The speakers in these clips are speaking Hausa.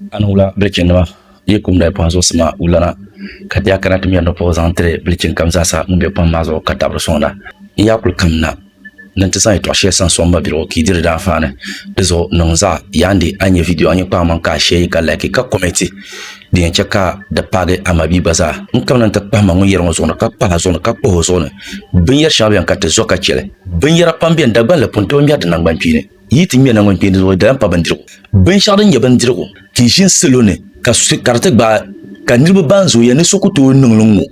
Anula Brechenwa, Yekum de Panzosma, Ulana, Katia Kanatimia no Posantre, Blechin Kamzasa, Mubepamazo, Katabrasona, Yakul Kamna, Nantisan et Rocher sans sombre bureau qui dirait d'enfant, Deso Nonza, Yandi, Anya video, Anya Pamanka, Sheika, Lake, Committee, the Enchaka, the Pade, Amabi Baza, Unkananta Pamang, Yeronzona, Kapazona, Kapozona, Binya Shabian Katazoka Chile, Binya Pambi and Dabala Pontomia de Nambampine. Yiting me na ngwan pin do dan pa bandiro ben shadan ya bandiro ki shin selone ka su kartek ba ka nirba banzo ya ne sokoto nunglungu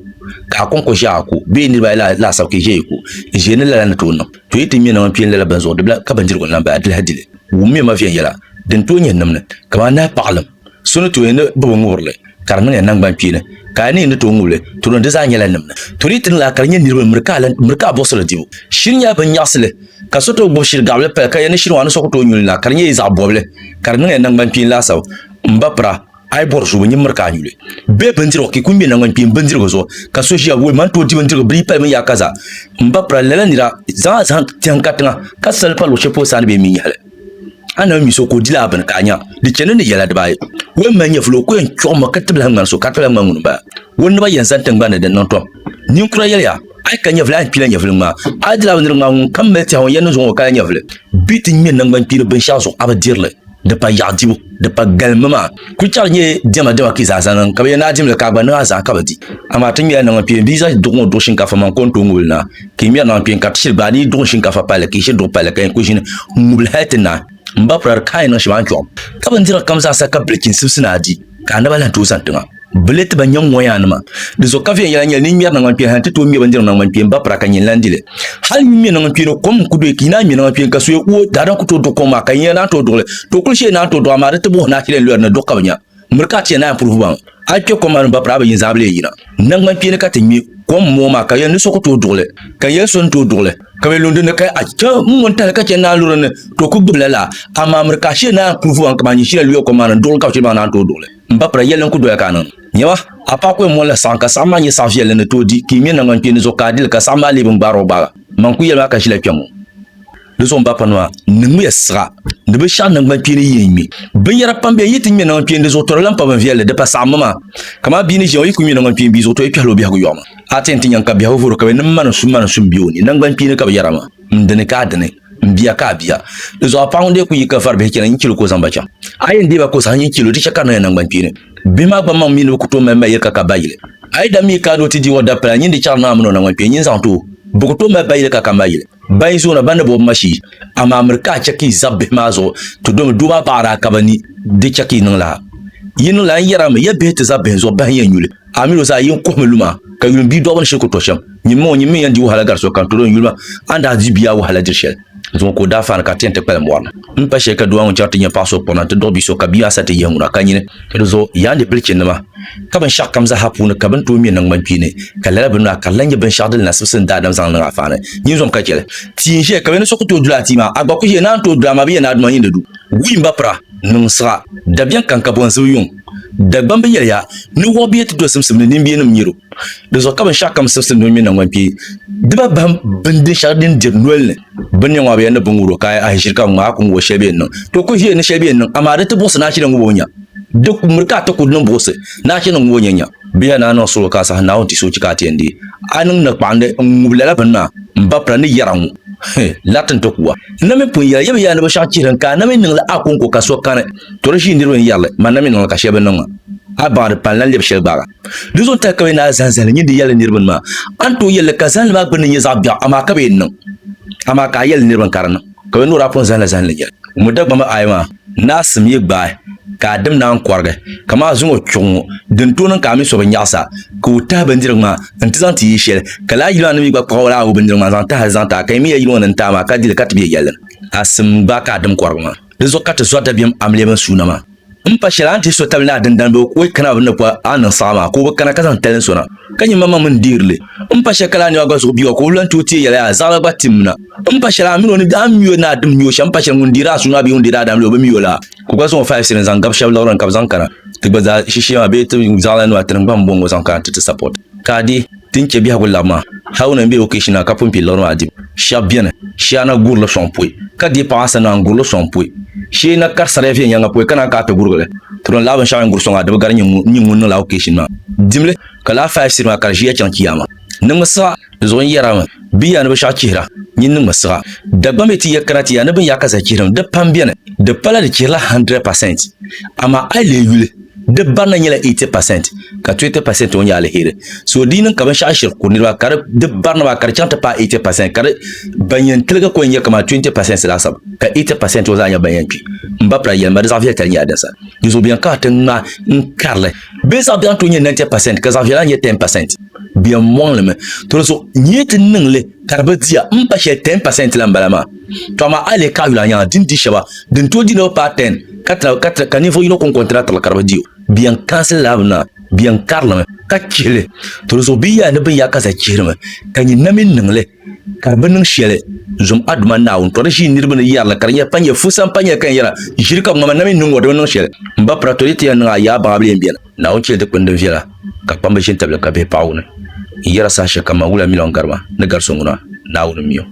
ka konko jako be ni ba la sa ke je ku je ne la na to no to yiting me na ngwan pin la banzo de ka bandiro na ba adil hadile wu me ma fiyan yala den to nyen namna ka na paqlam sunu to ne bo ngorle karna ya nang ban pin ka ni ne to ngule to don de za nyala namna to ritin la karnya nirba murka bosala dibu shin ya ban yasle ka soto bo shir gable pe ka yene shirwa no sokoto nyul la karnya isa boble karna nang ban pin la saw mbapra ay borju ni marka nyule be bandiro ki kumbe nang ban pin bandiro zo ka so shi awu man to di bandiro bri pe ya kaza mbapra lela nira za tiankatanga ka sal palo shepo san be mi yale ana mi so ko dila ban kanya di chene ne yala da bay we manya flo ko en choma katbla ngan so katbla ngan ba wonna ba yansan tangba ne den non to ni kura yala ay kanya vla pila nya vla adla wonir ngam kam me taw yen zo ka nya vla bitin min nang ban pila ben shaso abadirle de pa yadibu de pa galmama ku charnye dema de ki za sanan ka be na dimle ka ba na za ka badi ama tin ya nang pila visa do shinkafa man konto ngulna ki mi na pin ka tshir ba ni do shinkafa pala ki shi do pala ka ku shin ngul hatina mbaprar kai na shiwan chom ka ban dira kam za sa ka blekin sibsina di ka na balan to santunga Belet banyang moyanma de zo ka fiya yanya ni miya nangan piya hanti to mi bandir nangan piya mbapra kan yin landile hal mi nangan piya kom kudo kina mi nangan piya kaso wo dara ku to koma kan yana to dole to kulshe na to do amare to bo na kile lo na do kabanya murka ce na proof ban ake koma mbapra ba yin zable yina nangan piya ka timi kom mo ma ka yan so ko to dole kan yan son to dole ka be lunde ne kai a cha mun ta ka ce na lura ne to ku bulala amma murka she na proof ban kamani shi lo koma na dole ka ce ba na to dole mbapra yelen ku do ya kanan nyawa apa ko mo la sanka sama ni sa fiel ne to di ki mi na ngon pin zo kadil ka sama le bin baro ba man ku yel ma ka shila kyamo le zo mbapa no nmu yesra ne be sha na ngon pin yimi bin yara pambe yitin mi na ngon pin zo to lam pa ban fiel de pa sama ma kama bi ni je yi ku mi na ngon pin bi zo to e pyalo bi ha ku yoma atenti nyanka bi ha vuro ka be man sum bioni na ngon pin ka be yara ma ndene ka dene mbia ka bia le zo pa onde ku yi ka farbe kenan kilo ko zamba cha ayen de ba ko sa yin kilo di chaka na ngon pin bima ba mam min ko to memba yeka ka bayile ay da mi ka do ti di wada pra nyindi charna amno na ngwe nyin santo bu ko to memba yeka ka bayile bay zo na banda bo mashi ama amrika chaki zabbe mazo to do ba para ka bani de chaki nan la yin la yara me yabe te zabbe zo ba yen yule amiro sa yin ko meluma ka yun bi do ban shi ko to sham nyimo nyimi yandi wahala garso kan to do yulma anda di biya wahala dirshel zo ko da fa ka tente pel morna mpa sheka do an charti nya paso pona te do biso ka biya sa te yenguna kanyine zo yande bilchin ma ka ban shak kam za hapuna ka ban to mi nan man pine ka la ban ka lanya ban shadal na susun da dam zan na fa ne yin zo ka kele ti she ka ben so ko to dulati ma agba ko je nan to drama biya na adman yin du wi mbapra nun sa da bien kan ka bon zuyun da ban bi ya ni wo biya to simsim ni biya nam nyiro de zo ka ban shak kam simsim mi nan man pi diba ban bindin shardin dirnol ne banyan wa bayan da bunguro kai a shirka ma kun wo shebe nan to ko je ne shebe nan amma da ta boss na shi nan wonya duk murka ta kudin boss na shi nan wonya biya na no so ka sa na wonti so cika tende anan na pande ngublela banna mbapra ni yaran latin to kuwa na me pun ya yabe ya na ba shaki ran ka na me nan la akun ko kaso kan to rashi ndirwo yalle man na me nan ka shebe nan abar palan leb sheba duzo ta kawai na zanzan ni di yalle nirban ma an to yalle ka zan ma bin ya zabya amma ka be nan amma ka yalle nirban karana kawai nura pon zan la zan la yalle mu da ma ayma nasim yi ba ka dim na kwarga kama zungo chongo din tonan ka mi so ban yasa ko ta bandir ma antizan ti shel kala yilo na mi ba qawla o bandir ma zan ta kai mi yilo nan ta ma ka dil ka tibe yalle asim ba ka dim kwarga ma duzo ka ta zo da biyam amle ban suna ma mpa shiranti so tabna dandan bo ko kana bunda ko anan sama ko kana kazan talen sona kanyi mama mun dirle mpa shakala ni wago so biyo ko lan tuti yala zala batimna mpa shara mi woni dam miyo na dum miyo shampa shan mun dira suna bi undira dam lo be miyo la ko ga so 5 sirin zan gab shab lawran kab zan kana tiba za shishi ma be tu zala no atran bam bongo zan ka ta support kadi tinche biya gula ma hauna be occasion ka pompi lorno adi shabiene shana gurlo shompoi ka di pasa na gurlo shompoi shi na kar sare fi nyanga poi kana ka pe gurgole tron laban shawan gurso nga de gar nyi mun la occasion ma dimle kala fa sirma kar jiya chan kiyama nang masa zo yara ma biya ne ba sha kira nyin nang masa da ba meti ya karati ya ne ban ya ka za kiram da pambiene de pala de kila 100% ama ai le yule de banna nyela 80% ka 20% on yale hire so dinin ka ban sha shir kunni ba kar de barna ba kar chanta pa 80% kar banyan tilga ko nya kama 20% sila sab ka 80% oza nya banyan pi mbapra yel ma desafia tar nya dasa yuzo bien ka tan na karle be sa bien to nya 90% ka zafia nya 10% bien mon le to so nyet ningle karba dia mpa she 10% la mbalama to ma ale ka yula nya din di shaba din to di no pa 10 4 ka niveau ino kon contrat la karba dio bien cancel labna bien karlame ka kile to so biya ne ban ya kasa kirma kan yin namin ningle karba ning shele zum aduma na on to shi nirba ne yalla karnya panya fusan panya kan yara shirka ngama namin ningo do ning shele mba pratorite ya na ya ba blen bien na on chele de kwende viela ka pamba shin tabla ka be pauna yara sa shaka ma wula milon garba ne garso nguna na wona miyo